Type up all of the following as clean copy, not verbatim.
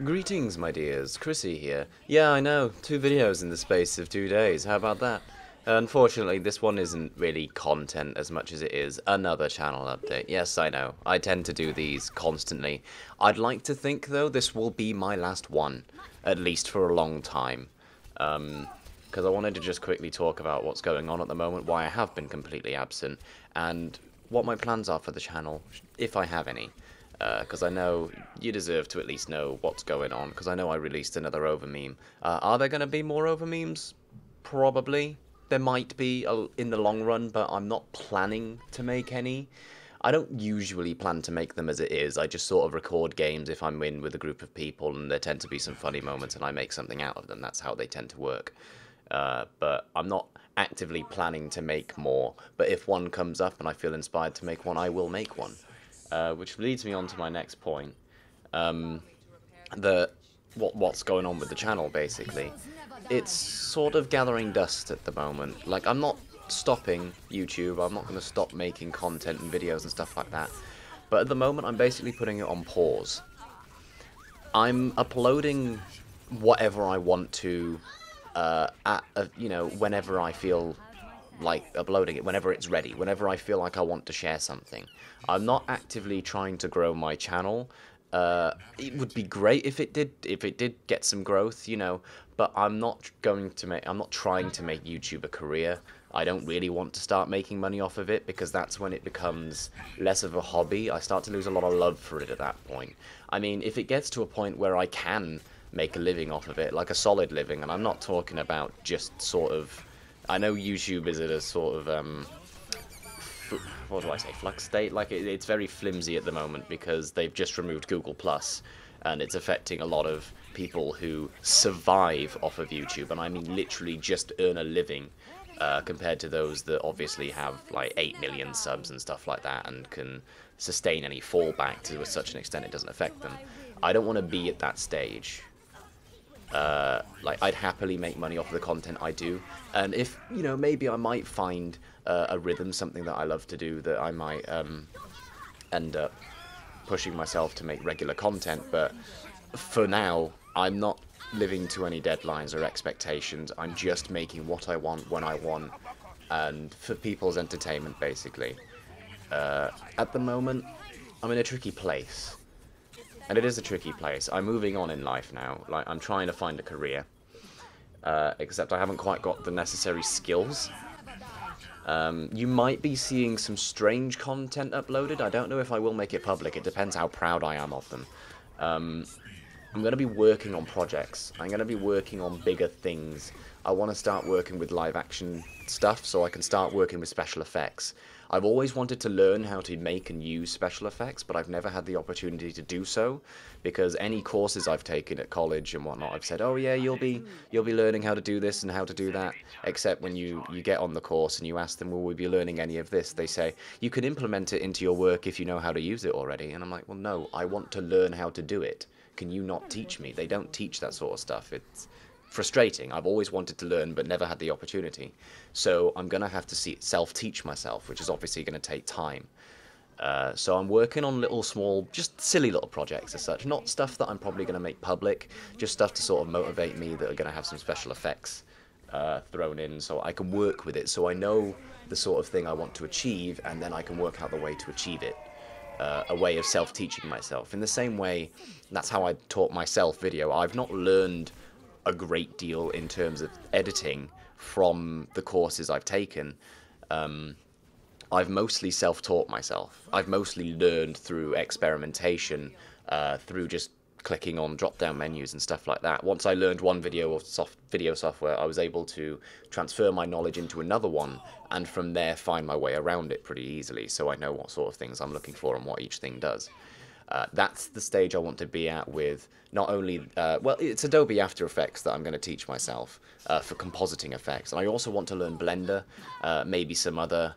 Greetings, my dears. Chrissy here. Yeah, I know. 2 videos in the space of 2 days. How about that? Unfortunately, this one isn't really content as much as it is another channel update. Yes, I know. I tend to do these constantly. I'd like to think, though, this will be my last one, at least for a long time. Because I wanted to just quickly talk about what's going on at the moment, why I have been completely absent, and what my plans are for the channel, if I have any. Because I know you deserve to at least know what's going on, because I know I released another over meme. Are there going to be more over memes? Probably. There might be in the long run, but I'm not planning to make any. I don't usually plan to make them as it is. I just sort of record games if I'm in with a group of people, and there tend to be some funny moments, and I make something out of them. That's how they tend to work. But I'm not actively planning to make more. But if one comes up and I feel inspired to make one, I will make one. Which leads me on to my next point. What's going on with the channel, basically. It's sort of gathering dust at the moment. Like, I'm not stopping YouTube. I'm not going to stop making content and videos and stuff like that. But at the moment, I'm basically putting it on pause. I'm uploading whatever I want to, whenever I feel like uploading it, whenever it's ready, whenever I feel like I want to share something. I'm not actively trying to grow my channel. It would be great if it did get some growth, but I'm not trying to make YouTube a career. I don't really want to start making money off of it, because that's when it becomes less of a hobby. I start to lose a lot of love for it at that point. I mean, if it gets to a point where I can make a living off of it, like a solid living, and I'm not talking about just sort of, I know YouTube is at a sort of, what do I say, flux state? Like, it's very flimsy at the moment because they've just removed Google+, and it's affecting a lot of people who survive off of YouTube, and I mean literally just earn a living, compared to those that obviously have like 8 million subs and stuff like that and can sustain any fallback to such an extent it doesn't affect them. I don't want to be at that stage. Like, I'd happily make money off of the content I do, and if, maybe I might find a rhythm, something that I love to do, that I might end up pushing myself to make regular content, but for now, I'm not living to any deadlines or expectations. I'm just making what I want, when I want, and for people's entertainment, basically. At the moment, I'm in a tricky place. And it is a tricky place. I'm moving on in life now. Like, I'm trying to find a career. Except I haven't quite got the necessary skills. You might be seeing some strange content uploaded. I don't know if I will make it public. It depends how proud I am of them. I'm going to be working on projects. I'm going to be working on bigger things. I want to start working with live action stuff so I can start working with special effects. I've always wanted to learn how to make and use special effects, but I've never had the opportunity to do so, because any courses I've taken at college and whatnot, I've said, oh yeah, you'll be learning how to do this and how to do that, except when you get on the course and you ask them, will we be learning any of this? They say, you can implement it into your work if you know how to use it already. And I'm like, well, no, I want to learn how to do it. Can you not teach me? They don't teach that sort of stuff. It's frustrating. I've always wanted to learn but never had the opportunity. So I'm going to have to self-teach myself, which is obviously going to take time. So I'm working on little small, just silly little projects as such. Not stuff that I'm probably going to make public, just stuff to sort of motivate me that are going to have some special effects thrown in so I can work with it, so I know the sort of thing I want to achieve, and then I can work out the way to achieve it. A way of self-teaching myself. In the same way, that's how I taught myself video. I've not learned a great deal in terms of editing from the courses I've taken. I've mostly self-taught myself. I've mostly learned through experimentation, through just clicking on drop-down menus and stuff like that. Once I learned one video software, I was able to transfer my knowledge into another one, and from there find my way around it pretty easily, so I know what sort of things I'm looking for and what each thing does. That's the stage I want to be at with not only, well, it's Adobe After Effects that I'm going to teach myself for compositing effects, and I also want to learn Blender, maybe some other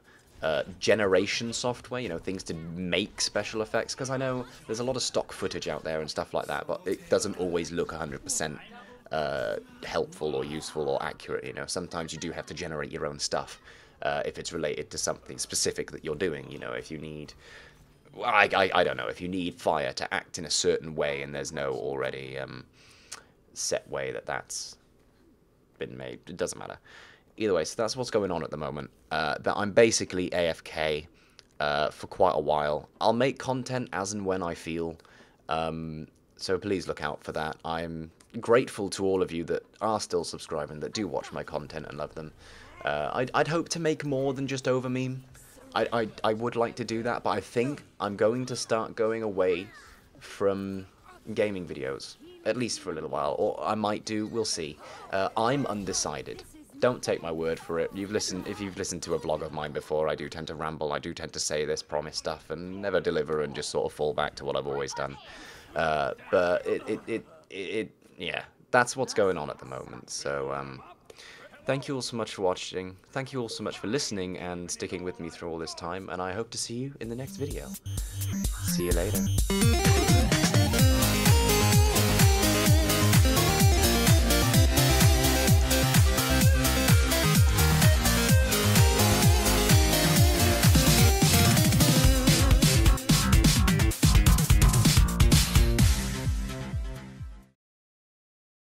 generation software, things to make special effects, because I know there's a lot of stock footage out there and stuff like that, but it doesn't always look 100% helpful or useful or accurate. Sometimes you do have to generate your own stuff if it's related to something specific that you're doing. If you need I don't know, if you need fire to act in a certain way and there's no already set way that's been made, it doesn't matter. Either way, so that's what's going on at the moment. That I'm basically AFK for quite a while. I'll make content as and when I feel, so please look out for that. I'm grateful to all of you that are still subscribing, that do watch my content and love them. I'd hope to make more than just over meme. I would like to do that, but I think I'm going to start going away from gaming videos, at least for a little while, or I might do, we'll see. I'm undecided. Don't take my word for it. If you've listened to a vlog of mine before, I do tend to ramble, I do tend to say this, promise stuff, and never deliver, and just sort of fall back to what I've always done. But yeah, that's what's going on at the moment, so, thank you all so much for watching, thank you all so much for listening and sticking with me through all this time, and I hope to see you in the next video. See you later.